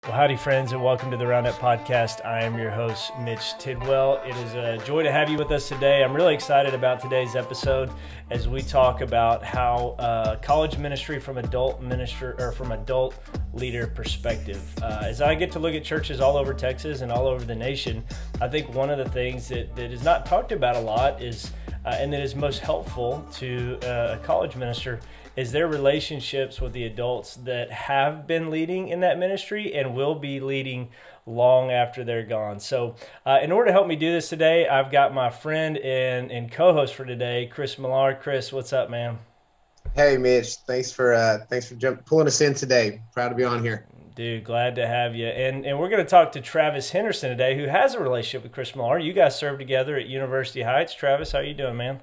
Well, howdy, friends, and welcome to the Roundup podcast. I am your host, Mitch Tidwell. It is a joy to have you with us today. I'm really excited about today's episode as we talk about how college ministry from adult leader perspective. As I get to look at churches all over Texas and all over the nation, I think one of the things that is not talked about a lot is, and that is most helpful to a college minister, is their relationships with the adults that have been leading in that ministry and will be leading long after they're gone. So in order to help me do this today, I've got my friend and co-host for today, Chris Millar. Chris, what's up, man? Hey, Mitch. Thanks for pulling us in today. Proud to be on here. Dude, glad to have you. And we're going to talk to Travis Henderson today, who has a relationship with Chris Millar. You guys served together at University Heights. Travis, how you doing, man?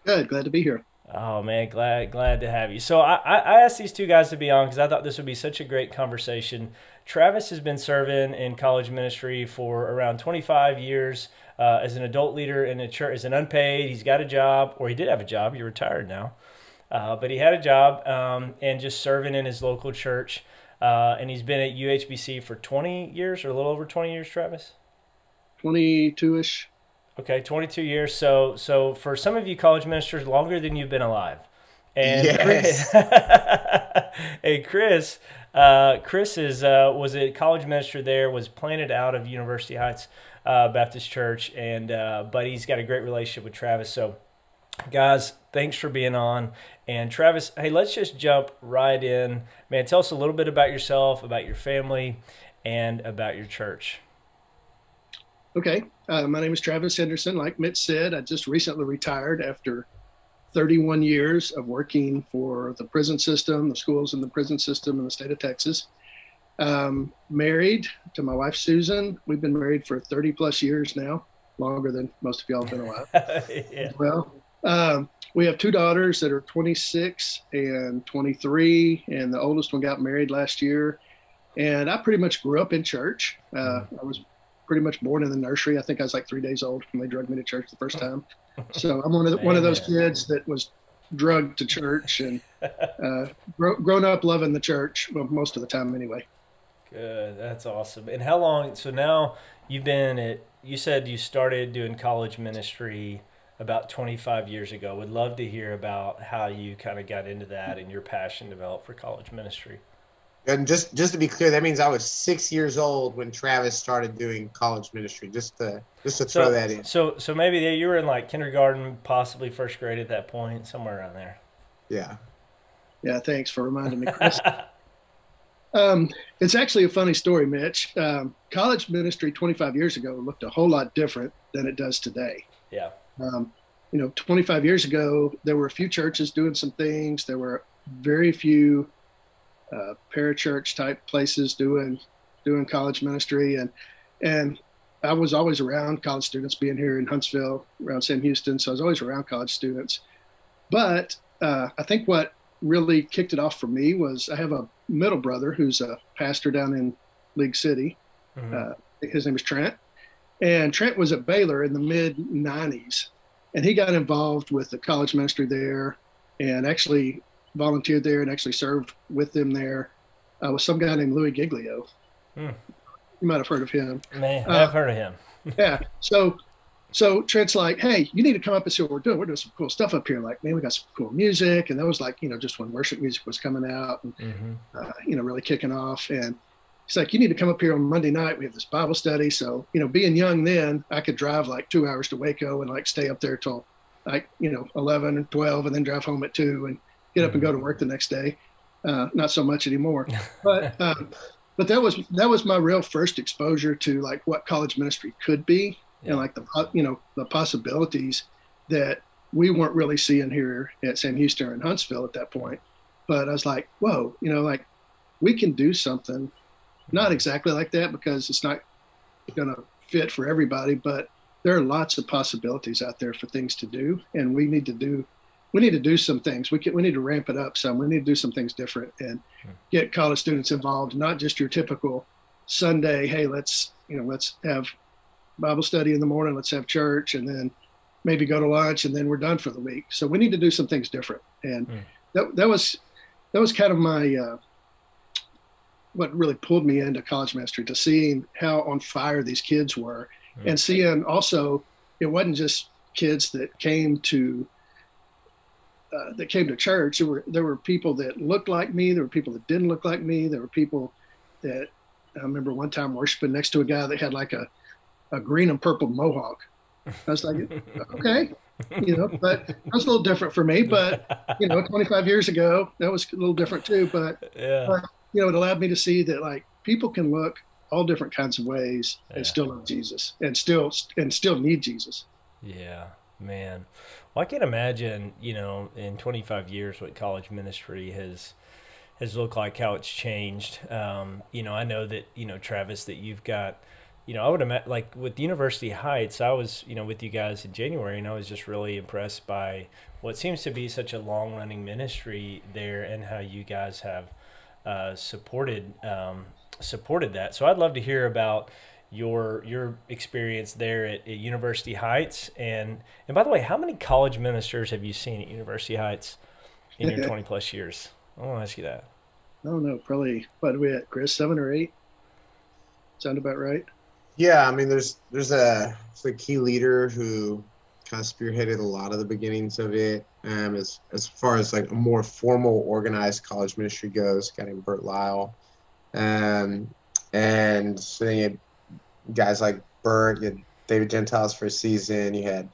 Good. Glad to be here. Oh, man, glad to have you. So I asked these two guys to be on because I thought this would be such a great conversation. Travis has been serving in college ministry for around 25 years as an adult leader in a church, as an unpaid. He's got a job, or he did have a job. You're retired now. But he had a job and just serving in his local church. And he's been at UHBC for 20 years or a little over 20 years, Travis? 22-ish. Okay, 22 years. So for some of you college ministers, longer than you've been alive. And yes. Chris was a college minister there, was planted out of University Heights Baptist Church, and but he's got a great relationship with Travis. So, guys, thanks for being on. And Travis, hey, let's just jump right in. Man, tell us a little bit about yourself, about your family, and about your church. Okay. My name is Travis Henderson. Like Mitch said, I just recently retired after 31 years of working for the prison system, the schools in the prison system in the state of Texas. Married to my wife, Susan. We've been married for 30 plus years now, longer than most of y'all have been alive. Yeah. Well, we have two daughters that are 26 and 23, and the oldest one got married last year. And I pretty much grew up in church. I was pretty much born in the nursery. I think I was like 3 days old when they drugged me to church the first time. So I'm one of those kids that was drugged to church and grown up loving the church, well, most of the time anyway. Good. That's awesome. And how long, so now you said you started doing college ministry about 25 years ago. Would love to hear about how you kind of got into that and your passion developed for college ministry. And just to be clear, that means I was 6 years old when Travis started doing college ministry. Just to throw that in. So maybe you were in like kindergarten, possibly first grade at that point, somewhere around there. Yeah. Yeah. Thanks for reminding me, Chris. It's actually a funny story, Mitch. College ministry 25 years ago looked a whole lot different than it does today. Yeah. 25 years ago, there were a few churches doing some things. There were very few parachurch type places doing college ministry, and I was always around college students, being here in Huntsville around Sam Houston, so I was always around college students. But I think what really kicked it off for me was I have a middle brother who's a pastor down in League City. His name is Trent, and Trent was at Baylor in the mid 90s, and he got involved with the college ministry there and actually volunteered there and actually served with them there with some guy named Louis Giglio. You might have heard of him. Man, I've heard of him. Yeah. So Trent's like, hey, you need to come up and see what we're doing. We're doing some cool stuff up here. Like, man, we got some cool music. And that was like, just when worship music was coming out and, really kicking off. And he's like, you need to come up here on Monday night. We have this Bible study. So, being young then, I could drive like 2 hours to Waco and like stay up there till like, 11 and 12 and then drive home at 2 and get up and go to work the next day. Not so much anymore, but that was my real first exposure to like what college ministry could be, and like the possibilities that we weren't really seeing here at Sam Houston or in Huntsville at that point. But I was like, whoa, like we can do something, not exactly like that because it's not going to fit for everybody, but there are lots of possibilities out there for things to do, and we need to do some things. We need to ramp it up some. We need to do some things different and get college students involved, not just your typical Sunday, hey, let's have Bible study in the morning, let's have church, and then maybe go to lunch, and then we're done for the week. So we need to do some things different. And that was kind of my what really pulled me into college ministry, to seeing how on fire these kids were, and seeing also it wasn't just kids that came to church. There were people that looked like me. There were people that didn't look like me. There were people that I remember one time worshiping next to a guy that had like a green and purple mohawk. I was like, okay, but that was a little different for me. But 25 years ago, that was a little different too. But it allowed me to see that like people can look all different kinds of ways and still love Jesus and still need Jesus. Yeah, man. Well, I can imagine, in 25 years what college ministry has looked like, how it's changed. I know that, Travis, that you've got, I would imagine, like with University Heights, I was, with you guys in January, and I was just really impressed by what seems to be such a long-running ministry there and how you guys have supported that. So I'd love to hear about your experience there at University Heights. And by the way, how many college ministers have you seen at University Heights in your 20 plus years? I want to ask you that. I don't know, probably, what are we at, Chris, 7 or 8? Sound about right? Yeah, I mean, there's a key leader who kind of spearheaded a lot of the beginnings of it. As far as like a more formal, organized college ministry goes, a guy named Bert Lyle. And so then you had guys like Bert, you had David Gentiles for a season, you had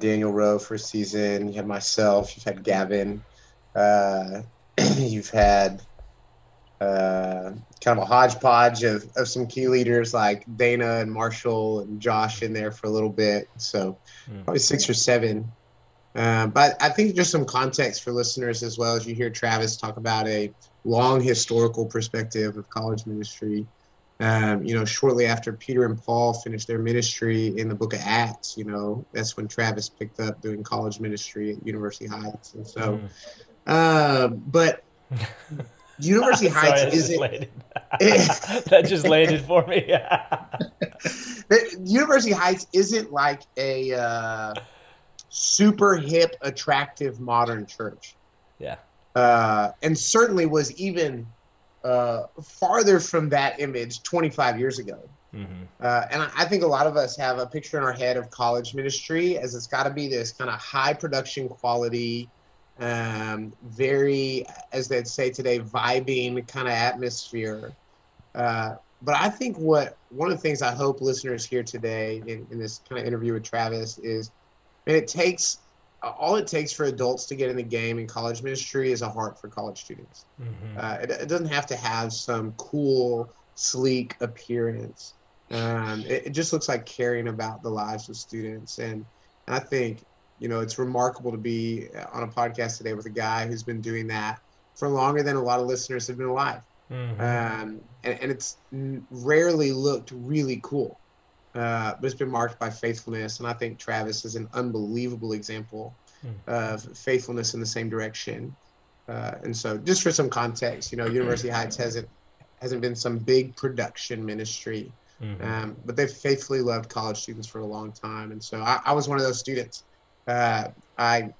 Daniel Rowe for a season, you had myself, you've had Gavin, you've had kind of a hodgepodge of some key leaders like Dana and Marshall and Josh in there for a little bit. So probably 6 or 7. But I think just some context for listeners as well, as you hear Travis talk about a long historical perspective of college ministry. Shortly after Peter and Paul finished their ministry in the book of Acts, that's when Travis picked up doing college ministry at University Heights. And so, but University Heights isn't. That just landed for me. University Heights isn't like a super hip, attractive modern church. Yeah. And certainly was even farther from that image 25 years ago. Mm-hmm. And I think a lot of us have a picture in our head of college ministry as it's got to be this kind of high production quality, very, as they'd say today, vibing kind of atmosphere. But I think one of the things I hope listeners hear today in this kind of interview with Travis is, all it takes for adults to get in the game in college ministry is a heart for college students. Mm-hmm. It doesn't have to have some cool, sleek appearance. It just looks like caring about the lives of students. And I think, it's remarkable to be on a podcast today with a guy who's been doing that for longer than a lot of listeners have been alive. Mm-hmm. And it's rarely looked really cool. But it's been marked by faithfulness, and I think Travis is an unbelievable example of faithfulness in the same direction. And so, just for some context, University Heights hasn't been some big production ministry, but they've faithfully loved college students for a long time. And so, I was one of those students. I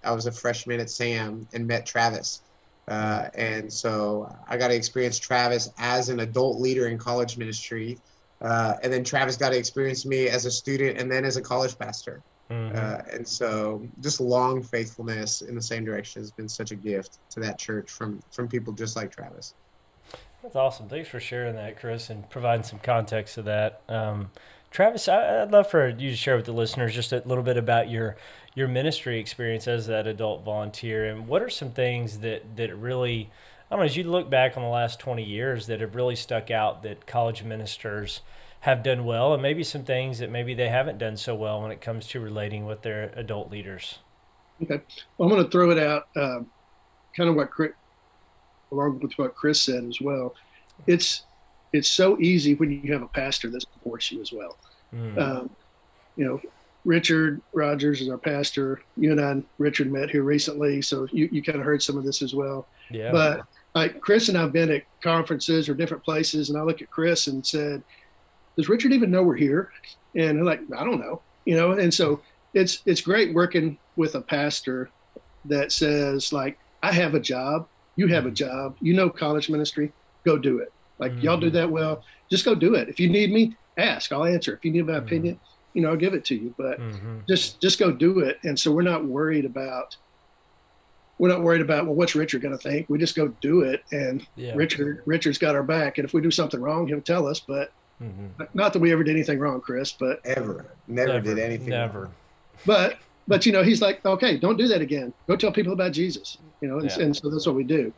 was a freshman at Sam and met Travis, and so I got to experience Travis as an adult leader in college ministry. And then Travis got to experience me as a student and then as a college pastor. Mm-hmm. And so just long faithfulness in the same direction has been such a gift to that church from people just like Travis. That's awesome. Thanks for sharing that, Chris, and providing some context to that. Travis, I'd love for you to share with the listeners just a little bit about your ministry experience as that adult volunteer, and what are some things that really, I don't know, as you look back on the last 20 years that have really stuck out that college ministers have done well, and maybe some things that maybe they haven't done so well when it comes to relating with their adult leaders. Okay. Well, I'm going to throw it out, kind of along with what Chris said as well. It's so easy when you have a pastor that supports you as well. Richard Rogers is our pastor. You and I and Richard met here recently, so you kind of heard some of this as well. Yeah. But Chris and I have been at conferences or different places, and I look at Chris and said, does Richard even know we're here? And I'm like, I don't know, and so it's great working with a pastor that says, like, I have a job, you have a job, college ministry, go do it. Like y'all do that well, just go do it. If you need me, ask, I'll answer. If you need my opinion, I'll give it to you, but just go do it. And so we're not worried about, well, what's Richard going to think? We just go do it. And Richard's got our back. And if we do something wrong, he'll tell us, but not that we ever did anything wrong, Chris, but never did anything. Never. Wrong. But he's like, okay, don't do that again. Go tell people about Jesus, and so that's what we do.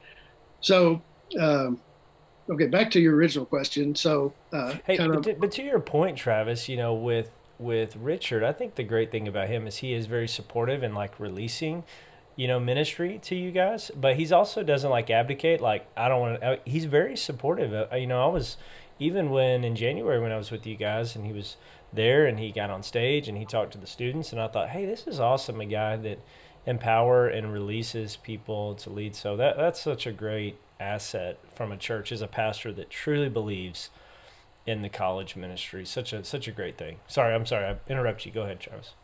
So, okay, back to your original question. So, but to your point, Travis, with Richard, I think the great thing about him is he is very supportive and like releasing, ministry to you guys, but he's also doesn't like abdicate. Like, I don't want to, he's very supportive. I was, even when in January when I was with you guys and he was there and he got on stage and he talked to the students, and I thought, hey, this is awesome. A guy that empower and releases people to lead. So that's such a great asset from a church as a pastor that truly believes in the college ministry. Such a great thing. I'm sorry, I interrupt you. Go ahead, Travis.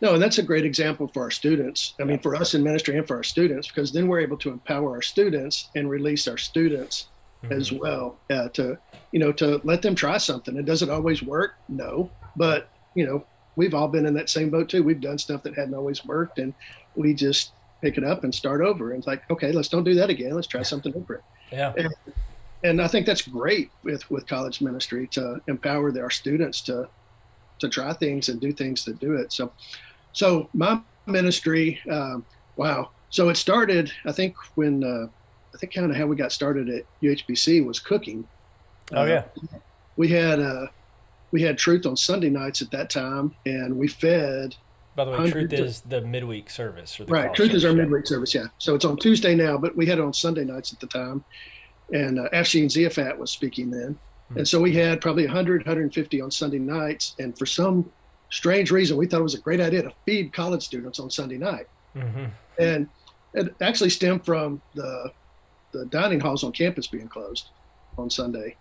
No, and that's a great example for our students. I mean, for us in ministry and for our students, because then we're able to empower our students and release our students as well, to let them try something. It doesn't always work, no, but we've all been in that same boat too. We've done stuff that hadn't always worked, and we just pick it up and start over. And it's like, okay, let's don't do that again. Let's try something different. Yeah. And I think that's great with college ministry, to empower our students to try things and do things that do it. So my ministry, wow. So it started, I think kind of how we got started at UHBC was cooking. Oh yeah. We had Truth on Sunday nights at that time, and we fed. By the way, Truth is the midweek service. Or the right. Truth is our midweek service. Yeah. So it's on Tuesday now, but we had it on Sunday nights at the time. And Afshin Ziafat was speaking then. And so we had probably 100, 150 on Sunday nights. And for some strange reason, we thought it was a great idea to feed college students on Sunday night. And it actually stemmed from the dining halls on campus being closed on Sunday.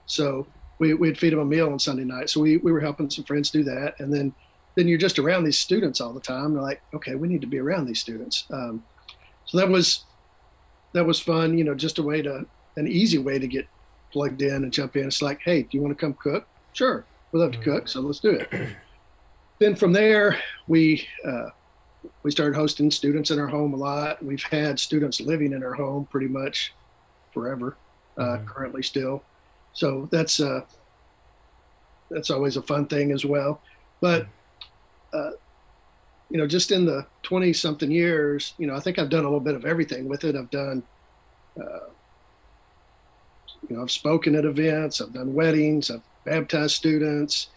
So we'd feed them a meal on Sunday night. So we were helping some friends do that. And then you're just around these students all the time. They're like, okay, we need to be around these students. So that was fun, just an easy way to get plugged in and jump in. It's like, hey, do you want to come cook? Sure. We love to cook. So let's do it. Then from there, we started hosting students in our home a lot. We've had students living in our home pretty much forever, currently still. So that's always a fun thing as well. But, just in the 20 something years, I think I've done a little bit of everything with it. I've done, I've spoken at events, I've done weddings, I've baptized students,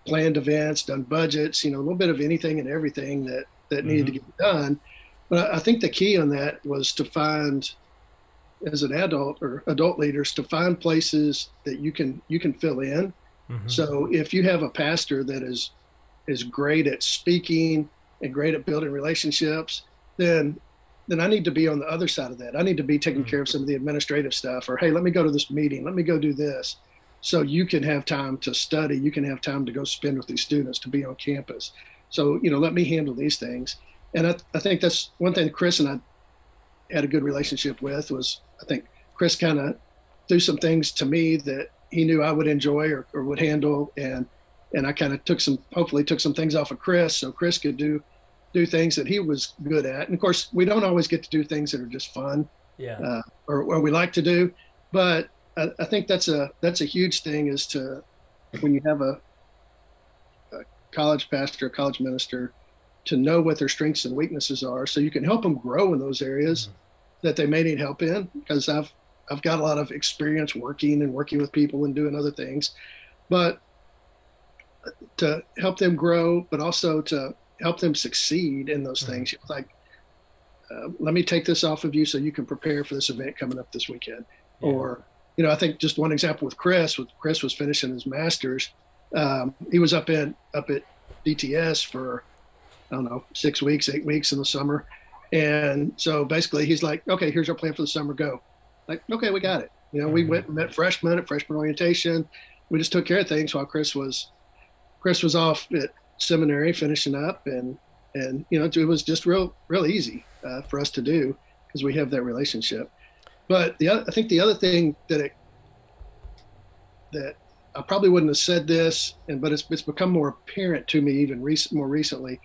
planned events, done budgets, a little bit of anything and everything that needed to get done. But I think the key on that was to find, as an adult or adult leaders, to find places that you can fill in. So if you have a pastor that is great at speaking and great at building relationships, then I need to be on the other side of that. I need to be taking care of some of the administrative stuff, or, hey, let me go to this meeting. Let me go do this. So you can have time to study. You can have time to go spend with these students, to be on campus. So, let me handle these things. And I think that's one thing Chris and I had a good relationship with, was I think Chris kind of threw some things to me that he knew I would enjoy or would handle. And I kind of hopefully took some things off of Chris, so Chris could do things that he was good at. And of course, we don't always get to do things that are just fun, or we like to do. But I think that's a huge thing, is to, when you have a college pastor, a college minister, to know what their strengths and weaknesses are, so you can help them grow in those areas that they may need help in. Because I've got a lot of experience working with people and doing other things, but to help them grow, but also to help them succeed in those things. Like, let me take this off of you so you can prepare for this event coming up this weekend. Or, I think just one example with Chris was finishing his master's. He was up at DTS for, I don't know, 6 weeks, 8 weeks in the summer. And so basically he's like, okay, here's our plan for the summer, go. Like, okay, we got it. We went and met freshmen at freshman orientation. We just took care of things while Chris was off at seminary finishing up, and it was just real easy for us to do, because we have that relationship. But I think the other thing that that I probably wouldn't have said this, but it's become more apparent to me even more recently,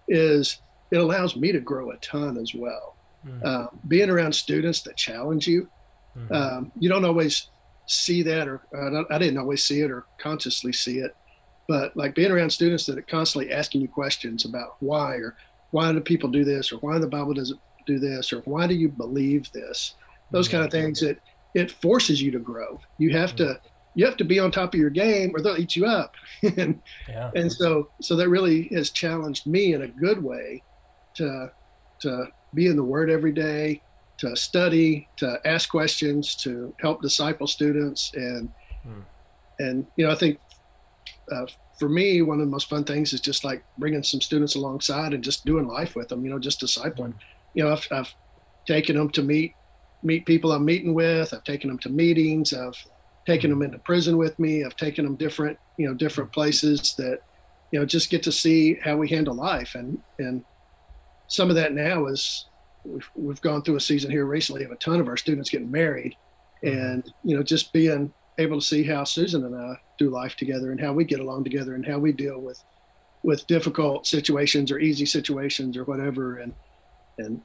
is it allows me to grow a ton as well. Being around students that challenge you, you don't always see that, or I didn't always see it or consciously see it, but like being around students that are constantly asking you questions about why, or why do people do this, or why the Bible doesn't do this, or why do you believe this? Those kind of things, it forces you to grow. You have to be on top of your game or they'll eat you up. and so that really has challenged me in a good way to be in the Word every day, to study, to ask questions, to help disciple students. And I think for me, one of the most fun things is just like bringing some students alongside and just doing life with them, just discipling. I've taken them to meet people I'm meeting with. I've taken them to meetings. I've taken them into prison with me. I've taken them different places that, just get to see how we handle life. And some of that now is we've gone through a season here recently of a ton of our students getting married, and, just being able to see how Susan and I do life together and how we get along together and how we deal with difficult situations or easy situations or whatever. And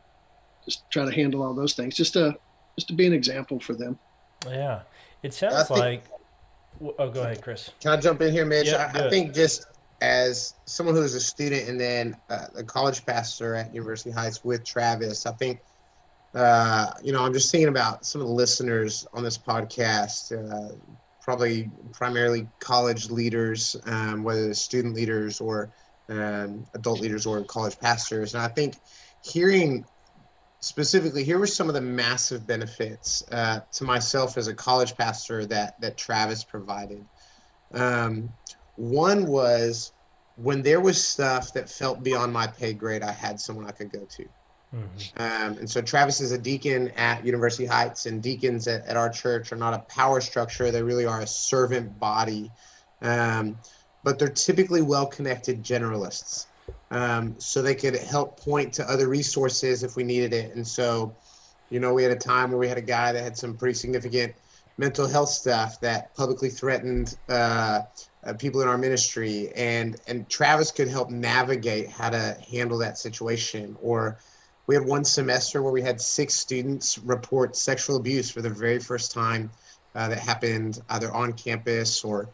just try to handle all those things, just to be an example for them. Yeah. It sounds like, oh, go ahead, Chris. Can I jump in here, Mitch? Yep, I think just as someone who's a student and then a college pastor at University Heights with Travis, I think, I'm just thinking about some of the listeners on this podcast, probably primarily college leaders, whether it's student leaders or adult leaders or college pastors. And I think here were some of the massive benefits to myself as a college pastor that Travis provided. One was when there was stuff that felt beyond my pay grade, I had someone I could go to. And so Travis is a deacon at University Heights, and deacons at our church are not a power structure. They really are a servant body. But they're typically well-connected generalists. So they could help point to other resources if we needed it. And so, we had a time where we had a guy that had some pretty significant mental health stuff that publicly threatened people in our ministry. And Travis could help navigate how to handle that situation. Or we had one semester where we had 6 students report sexual abuse for the very first time that happened either on campus or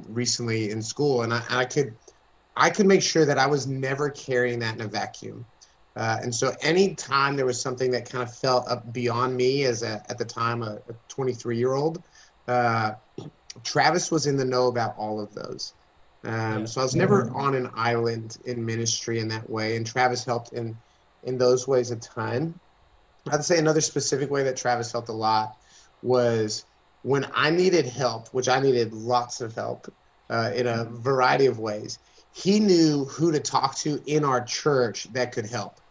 recently in school. And I could make sure that I was never carrying that in a vacuum. And so any time there was something that kind of felt up beyond me as at the time, a 23-year-old, Travis was in the know about all of those. So I was never on an island in ministry in that way. And Travis helped in those ways a ton. I'd say another specific way that Travis helped a lot was when I needed help, which I needed lots of help in a variety of ways. He knew who to talk to in our church that could help.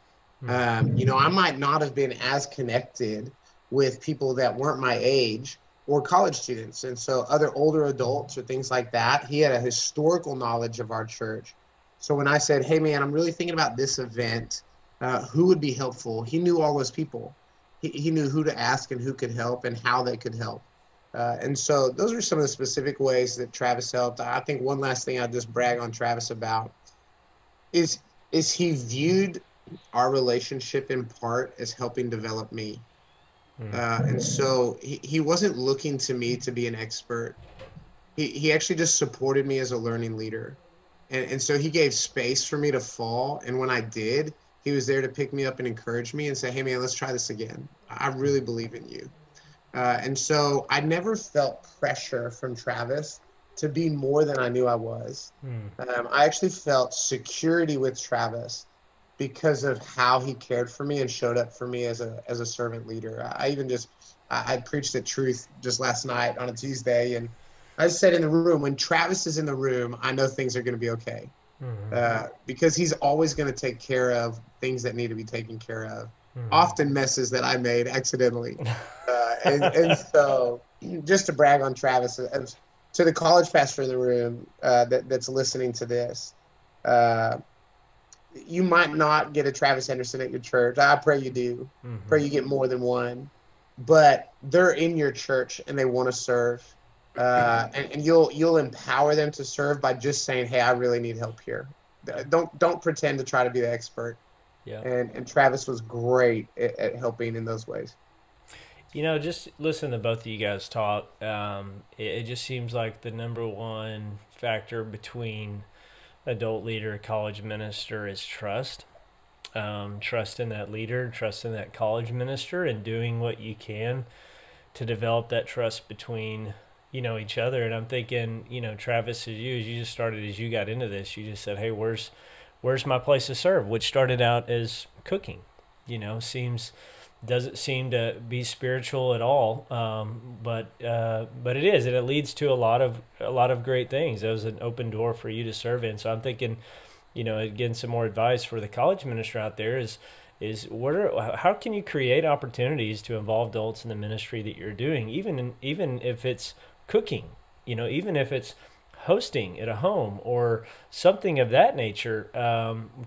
I might not have been as connected with people that weren't my age or college students. And so other older adults or things like that, he had a historical knowledge of our church. So when I said, hey, man, I'm really thinking about this event, who would be helpful? He knew all those people. He knew who to ask and who could help and how they could help. And so those are some of the specific ways that Travis helped. I think one last thing I'd just brag on Travis about is he viewed our relationship in part as helping develop me. And so he wasn't looking to me to be an expert. He actually just supported me as a learning leader. And so he gave space for me to fall. And when I did, he was there to pick me up and encourage me and say, hey, man, let's try this again. I really believe in you. And so I never felt pressure from Travis to be more than I knew I was. I actually felt security with Travis because of how he cared for me and showed up for me as a servant leader. I preached the truth just last night on a Tuesday, and I said in the room, when Travis is in the room, I know things are going to be okay. Because he's always going to take care of things that need to be taken care of. Often messes that I made accidentally. And so just to brag on Travis, to the college pastor in the room that's listening to this, you might not get a Travis Henderson at your church. I pray you do. Pray you get more than one. But they're in your church and they want to serve. and you'll empower them to serve by just saying, "Hey, I really need help here." Don't pretend to try to be the expert. Yeah. And Travis was great at helping in those ways. Just listen to both of you guys talk. It just seems like the number one factor between adult leader, college minister is trust. Trust in that leader, trust in that college minister, and doing what you can to develop that trust between each other. And I'm thinking, Travis, as you just started, as you got into this, you just said, hey, where's my place to serve, which started out as cooking. Doesn't seem to be spiritual at all, but it is, and it leads to a lot of great things. That was an open door for you to serve in. So I'm thinking, again, some more advice for the college minister out there is how can you create opportunities to involve adults in the ministry that you're doing, even if it's cooking, even if it's hosting at a home or something of that nature,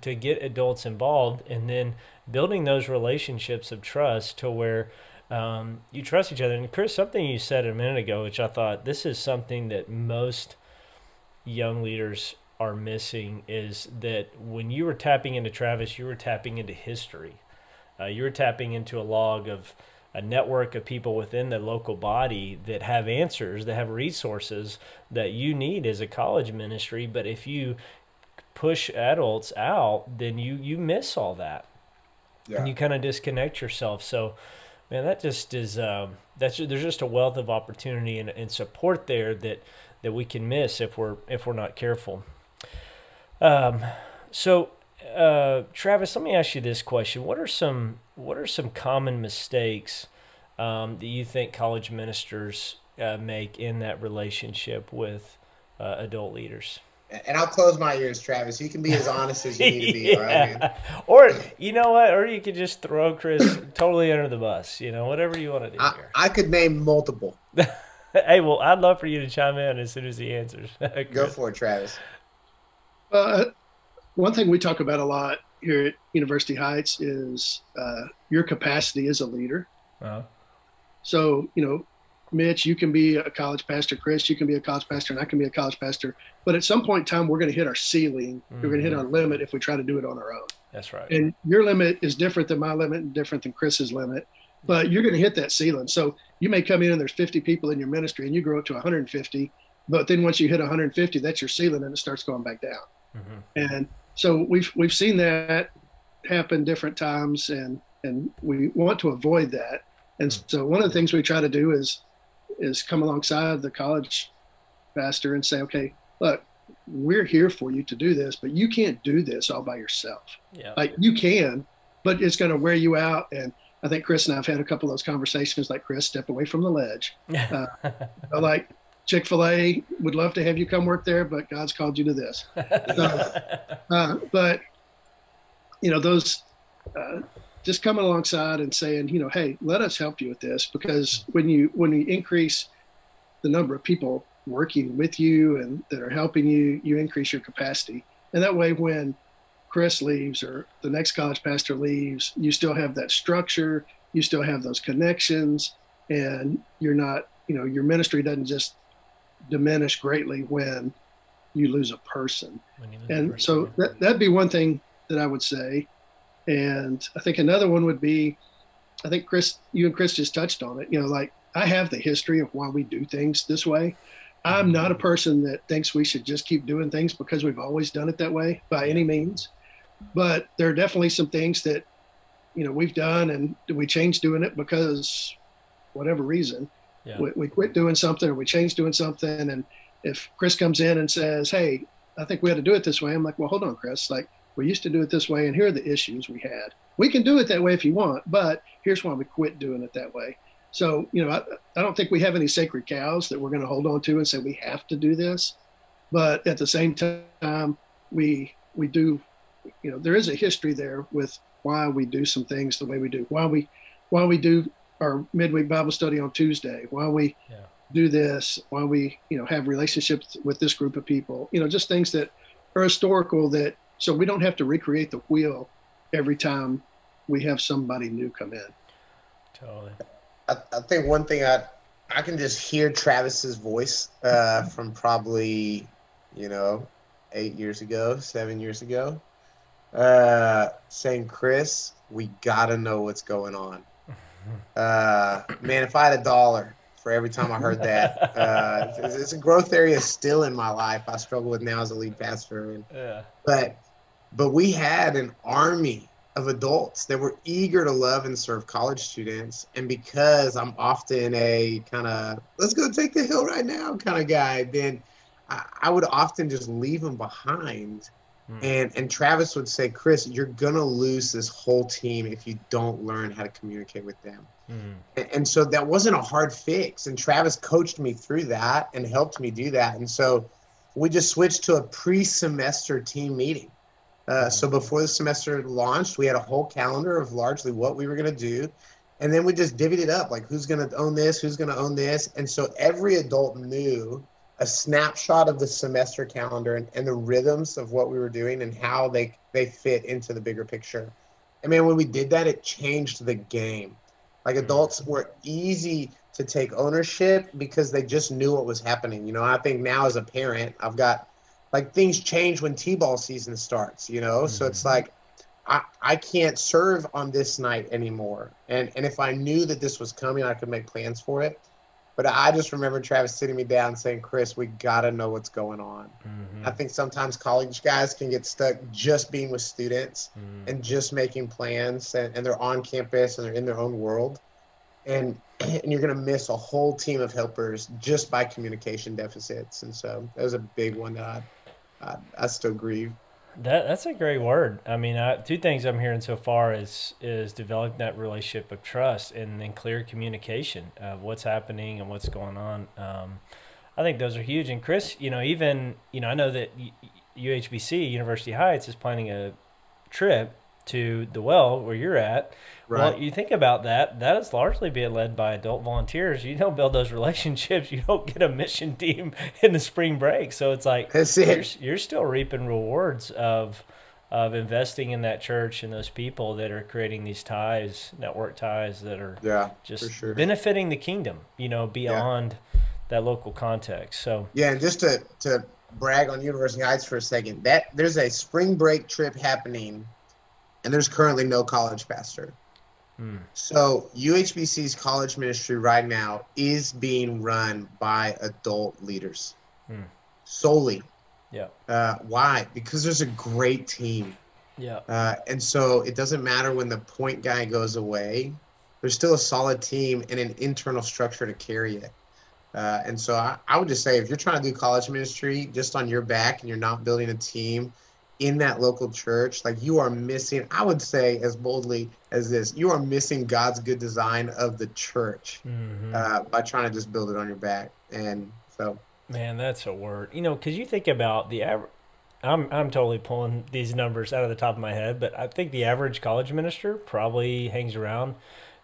to get adults involved, and then building those relationships of trust to where you trust each other. And Chris, something you said a minute ago, which I thought this is something that most young leaders are missing, is that when you were tapping into Travis, you were tapping into history. You were tapping into a log of a network of people within the local body that have answers, that have resources that you need as a college ministry. But if you push adults out, then you miss all that. Yeah. And you kind of disconnect yourself. So, man, that just is there's just a wealth of opportunity and support there that we can miss if we're not careful. So, Travis, let me ask you this question: What are some common mistakes that you think college ministers make in that relationship with adult leaders? And I'll close my ears, Travis. You can be as honest as you need to be. Yeah. All right, man? Or you know what? Or you could just throw Chris totally under the bus. Whatever you want to do here. I could name multiple. Hey, well, I'd love for you to chime in as soon as he answers. Go for it, Travis. One thing we talk about a lot here at University Heights is your capacity as a leader. Uh-huh. So, Mitch, you can be a college pastor. Chris, you can be a college pastor, and I can be a college pastor. But at some point in time, we're going to hit our ceiling. Mm-hmm. We're going to hit our limit if we try to do it on our own. That's right. And your limit is different than my limit and different than Chris's limit. But you're going to hit that ceiling. So you may come in and there's 50 people in your ministry, and you grow up to 150. But then once you hit 150, that's your ceiling, and it starts going back down. Mm-hmm. And so we've seen that happen different times, and we want to avoid that. And so one of the things we try to do is come alongside the college pastor and say, okay, look, we're here for you to do this, but you can't do this all by yourself. Yeah. Like you can, but it's going to wear you out. And I think Chris and I have had a couple of those conversations, like, Chris, step away from the ledge. Like Chick-fil-A would love to have you come work there, but God's called you to this. But those, just coming alongside and saying, hey, let us help you with this, because when you increase the number of people working with you and that are helping you, you increase your capacity. And that way, when Chris leaves or the next college pastor leaves, you still have that structure, you still have those connections, and you're not, your ministry doesn't just diminish greatly when you lose a person. And so that'd be one thing that I would say. And I think another one would be, I think Chris, you and Chris just touched on it, like I have the history of why we do things this way. I'm not a person that thinks we should just keep doing things because we've always done it that way by any means. But there are definitely some things that, we've done, and we changed doing it because whatever reason. Yeah. We quit doing something, or we changed doing something. And if Chris comes in and says, hey, I think we had to do it this way, I'm like, well, hold on, Chris. Like, we used to do it this way, and here are the issues we had. We can do it that way if you want, but here's why we quit doing it that way. So, I don't think we have any sacred cows that we're going to hold on to and say we have to do this. But at the same time, we do, there is a history there with why we do some things the way we do, why we do our midweek Bible study on Tuesday, why we do this, why we, have relationships with this group of people, just things that are historical, that so we don't have to recreate the wheel every time we have somebody new come in. Totally. I think one thing I can just hear Travis's voice from probably, 8 years ago, 7 years ago, saying, Chris, we got to know what's going on. Man, if I had $1 for every time I heard that, it's a growth area still in my life I struggle with now as a lead pastor. But we had an army of adults that were eager to love and serve college students. And because I'm often a kind of, let's go take the hill right now kind of guy, then I would often just leave them behind. And Travis would say, Chris, you're going to lose this whole team if you don't learn how to communicate with them. And so that wasn't a hard fix. And Travis coached me through that and helped me do that. And so we just switched to a pre-semester team meeting. So before the semester launched, we had a whole calendar of largely what we were going to do. And then we just divvied it up, like who's going to own this, who's going to own this. And so every adult knew a snapshot of the semester calendar and the rhythms of what we were doing and how they fit into the bigger picture. I mean, when we did that, it changed the game. Like adults were easy to take ownership because they just knew what was happening. I think now as a parent, I've got like things change when T-ball season starts, So it's like, I can't serve on this night anymore. And if I knew that this was coming, I could make plans for it. But I just remember Travis sitting me down saying, Chris, we got to know what's going on. I think sometimes college guys can get stuck just being with students and just making plans and they're on campus and they're in their own world. And you're going to miss a whole team of helpers just by communication deficits. And so that was a big one that I still grieve. That's a great word. I mean, two things I'm hearing so far is developing that relationship of trust and then clear communication of what's happening and what's going on. I think those are huge. And Chris, even I know that UHBC, University Heights, is planning a trip to the well where you're at. Right. Well, you think about that is largely being led by adult volunteers. You don't build those relationships. You don't get a mission team in the spring break. So it's like you're still reaping rewards of investing in that church and those people that are creating these ties, network ties that are just benefiting the kingdom, beyond that local context. So and just to brag on University Heights for a second, that there's a spring break trip happening and there's currently no college pastor. So UHBC's college ministry right now is being run by adult leaders solely. Why? Because there's a great team. And so it doesn't matter when the point guy goes away. There's still a solid team and an internal structure to carry it. And so I would just say if you're trying to do college ministry just on your back and you're not building a team in that local church, like you are missing, I would say as boldly as this, you are missing God's good design of the church by trying to just build it on your back. And so, man, that's a word, because you think about the average, I'm totally pulling these numbers out of the top of my head, but I think the average college minister probably hangs around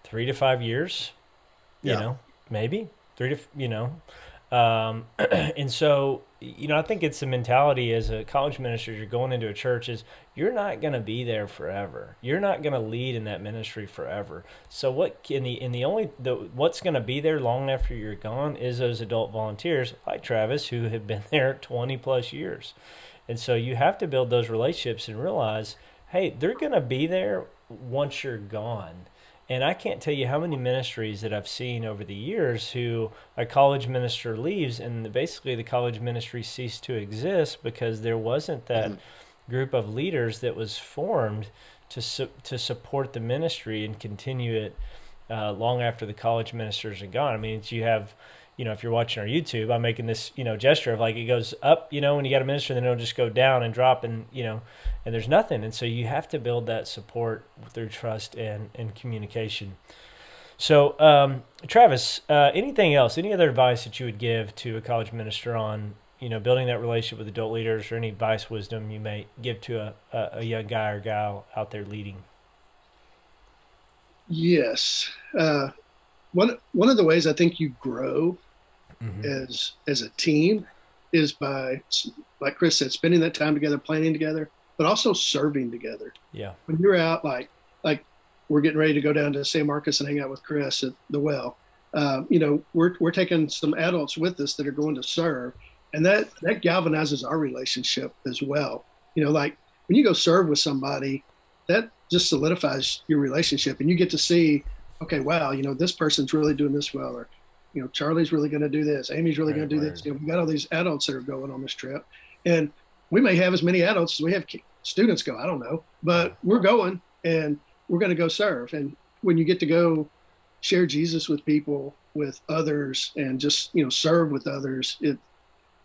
3 to 5 years, maybe 3 to, and so, I think it's the mentality as a college minister, you're going into a church is you're not going to be there forever. You're not going to lead in that ministry forever. So what's going to be there long after you're gone is those adult volunteers like Travis who have been there 20 plus years. And so you have to build those relationships and realize, hey, they're going to be there once you're gone. And I can't tell you how many ministries that I've seen over the years who a college minister leaves and basically the college ministry ceased to exist because there wasn't that group of leaders that was formed to support the ministry and continue it long after the college ministers are gone. I mean, you have, if you're watching our YouTube, I'm making this, gesture of like it goes up, when you got a minister, then it'll just go down and drop and, and there's nothing. And so you have to build that support through trust and communication. So, Travis, anything else, any other advice that you would give to a college minister on, building that relationship with adult leaders or any advice, wisdom you may give to a young guy or gal out there leading? Yes. One of the ways I think you grow as a team is by, like Chris said, spending that time together, planning together, but also serving together. Yeah. When you're out, like we're getting ready to go down to San Marcos and hang out with Chris at the well. we're taking some adults with us that are going to serve, and that galvanizes our relationship as well. Like when you go serve with somebody, that just solidifies your relationship, and you get to see, okay, wow, this person's really doing this well, or Charlie's really going to do this, Amy's really going to do this. We got all these adults that are going on this trip, and we may have as many adults as we have students go. I don't know, but we're going, and we're going to go serve. And when you get to go share Jesus with people, with others, and just serve with others,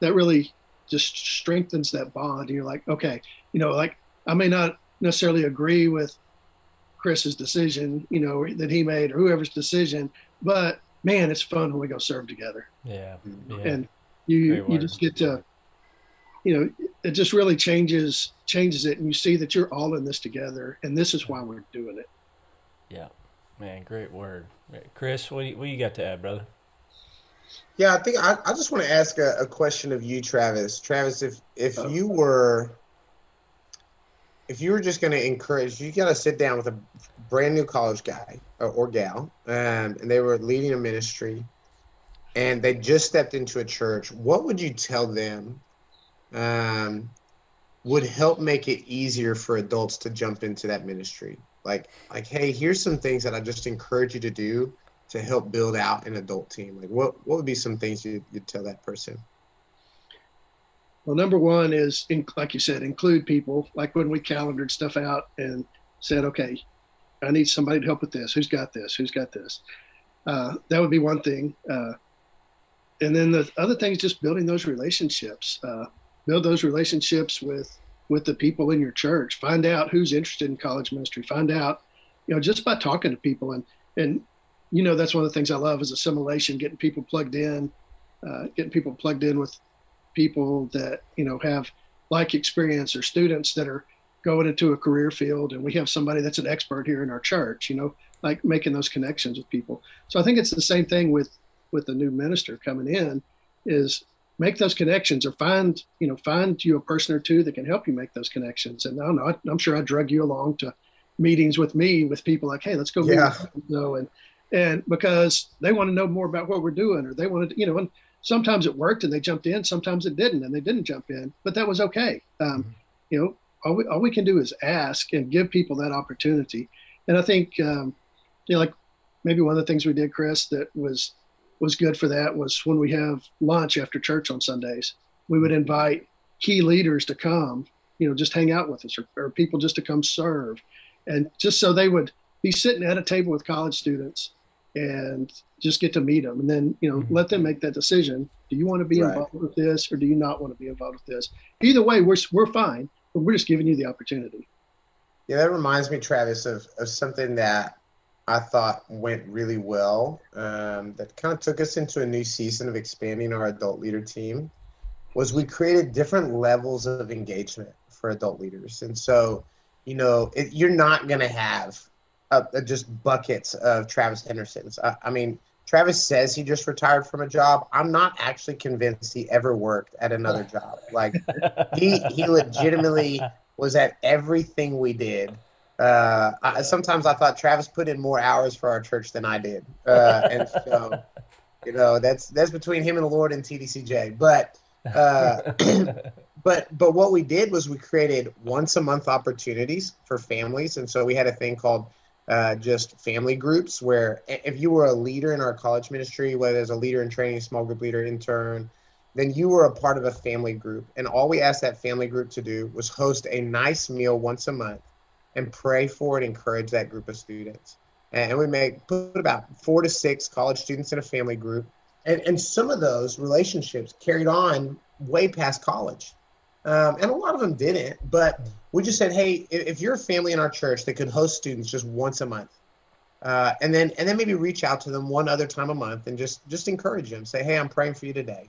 that really just strengthens that bond. And you're like, okay, like I may not necessarily agree with Chris's decision, that he made, or whoever's decision, but man, it's fun when we go serve together. Yeah. And you just get to, it just really changes it, and you see that you're all in this together, and this is why we're doing it. Yeah, man, great word. Chris, what do you got to add, brother? Yeah, I think I just want to ask a question of you, Travis. Travis, if you were just going to encourage, you got to sit down with a brand new college guy or gal, and they were leading a ministry, and they just stepped into a church, what would you tell them would help make it easier for adults to jump into that ministry? Like, hey, here's some things that I just encourage you to do to help build out an adult team. Like, what would be some things you'd tell that person? Well, number one is, like you said, include people. Like when we calendared stuff out and said, okay, I need somebody to help with this. Who's got this? Who's got this? That would be one thing. And then the other thing is just building those relationships. Build those relationships with the people in your church. Find out who's interested in college ministry. Find out, just by talking to people. And that's one of the things I love is assimilation, getting people plugged in with people that, have like experience, or students that are going into a career field. And we have somebody that's an expert here in our church, like making those connections with people. So I think it's the same thing with the new minister coming in, is make those connections, or find you a person or two that can help you make those connections. And I don't know, I'm sure I drug you along to meetings with people like, hey, let's go meet and because they want to know more about what we're doing, or they wanted to, and sometimes it worked and they jumped in, sometimes it didn't and they didn't jump in, but that was okay. All we can do is ask and give people that opportunity. And I think, like maybe one of the things we did, Chris, that was good for that was when we have lunch after church on Sundays, we would invite key leaders to come, just hang out with us, or people just to come serve. And just so they would be sitting at a table with college students and just get to meet them. And then, let them make that decision. Do you want to be involved with this, or do you not want to be involved with this? Either way, we're fine, but we're just giving you the opportunity. Yeah, that reminds me, Travis, of something that I thought went really well, that kind of took us into a new season of expanding our adult leader team, was we created different levels of engagement for adult leaders. And so, you're not going to have just buckets of Travis Hendersons. I mean, Travis says he just retired from a job. I'm not actually convinced he ever worked at another job. Like, he legitimately was at everything we did. Sometimes I thought Travis put in more hours for our church than I did. And so, that's between him and the Lord and TDCJ. But what we did was we created once a month opportunities for families. And so we had a thing called just family groups, where if you were a leader in our college ministry, whether as a leader in training, small group leader, intern, then you were a part of a family group. And all we asked that family group to do was host a nice meal once a month and pray for and encourage that group of students. And we put about 4 to 6 college students in a family group. And some of those relationships carried on way past college. And a lot of them didn't, but we just said, hey, if you're a family in our church that could host students just once a month, and then maybe reach out to them one other time a month and just encourage them, say, hey, I'm praying for you today.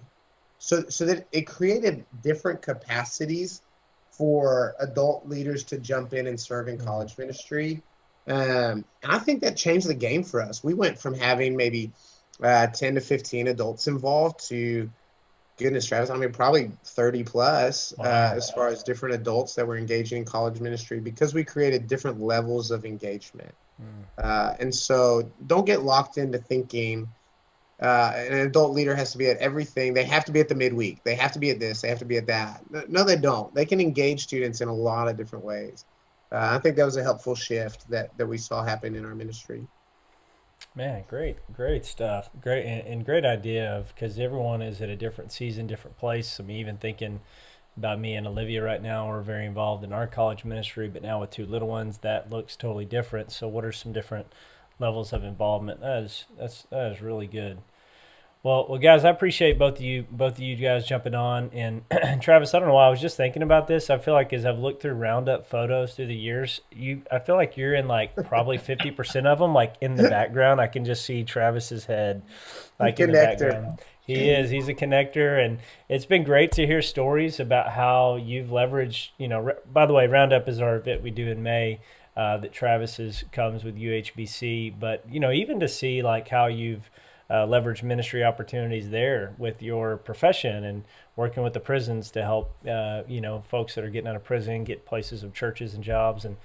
So that it created different capacities for adult leaders to jump in and serve in college ministry. And I think that changed the game for us. We went from having maybe 10 to 15 adults involved to, goodness, Travis, I mean, probably 30 plus as far as different adults that were engaging in college ministry, because we created different levels of engagement. And so don't get locked into thinking An adult leader has to be at everything. They have to be at the midweek. They have to be at this. They have to be at that. No, they don't. They can engage students in a lot of different ways. I think that was a helpful shift that we saw happen in our ministry. Man, great stuff. Great and great idea of, because everyone is at a different season, different place. I mean, even thinking about me and Olivia right now, we're very involved in our college ministry, but now with 2 little ones, that looks totally different. So what are some different levels of involvement? That is really good. Well, guys, I appreciate both of you guys jumping on. And Travis, I don't know why I was just thinking about this. I feel like as I've looked through Roundup photos through the years, I feel like you're in like probably 50% of them. Like in the background, I can just see Travis's head, like in the background. He's a connector, and it's been great to hear stories about how you've leveraged. By the way, Roundup is our event we do in May. That Travis comes with UHBC, but even to see like how you've leverage ministry opportunities there with your profession and working with the prisons to help, folks that are getting out of prison get places of churches and jobs. And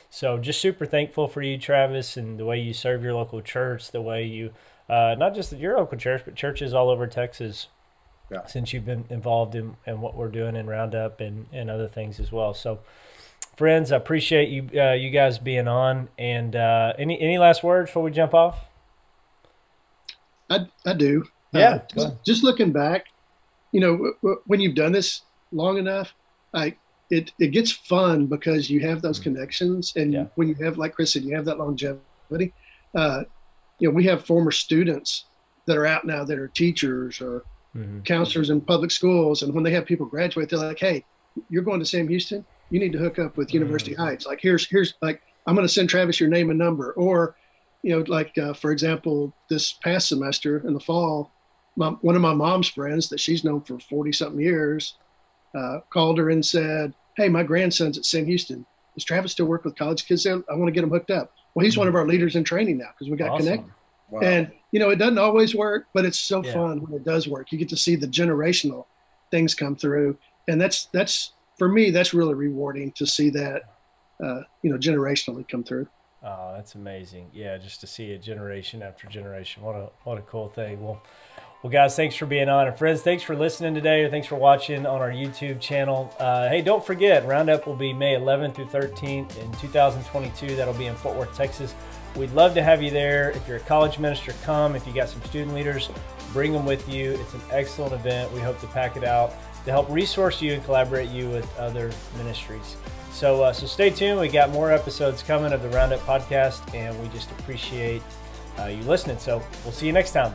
so just super thankful for you, Travis, and the way you serve your local church, the way you, not just your local church, but churches all over Texas, since you've been involved in what we're doing in Roundup and other things as well. So friends, I appreciate you guys being on. And any last words before we jump off? I do. Yeah. Just looking back, when you've done this long enough, it gets fun because you have those connections, and when you have, like Chris said, you have that longevity. We have former students that are out now that are teachers or counselors in public schools, and when they have people graduate, they're like, "Hey, you're going to Sam Houston? You need to hook up with University Heights. Like here's like I'm going to send Travis your name and number." Or for example, this past semester in the fall, one of my mom's friends that she's known for 40-something years called her and said, "Hey, my grandson's at Sam Houston. Does Travis still work with college kids there? I want to get him hooked up." Well, he's one of our leaders in training now because we got connected. Wow. And, it doesn't always work, but it's so fun when it does work. You get to see the generational things come through. And that's for me, that's really rewarding to see that, generationally come through. Oh, that's amazing. Yeah, just to see it generation after generation. What a cool thing. Well, guys, thanks for being on. And friends, thanks for listening today, or thanks for watching on our YouTube channel. Hey, don't forget, Roundup will be May 11th through 13th in 2022. That'll be in Fort Worth, Texas. We'd love to have you there. If you're a college minister, come. If you got some student leaders, bring them with you. It's an excellent event. We hope to pack it out to help resource you and collaborate you with other ministries. So stay tuned. We got more episodes coming of the Roundup podcast, and we just appreciate you listening. So we'll see you next time.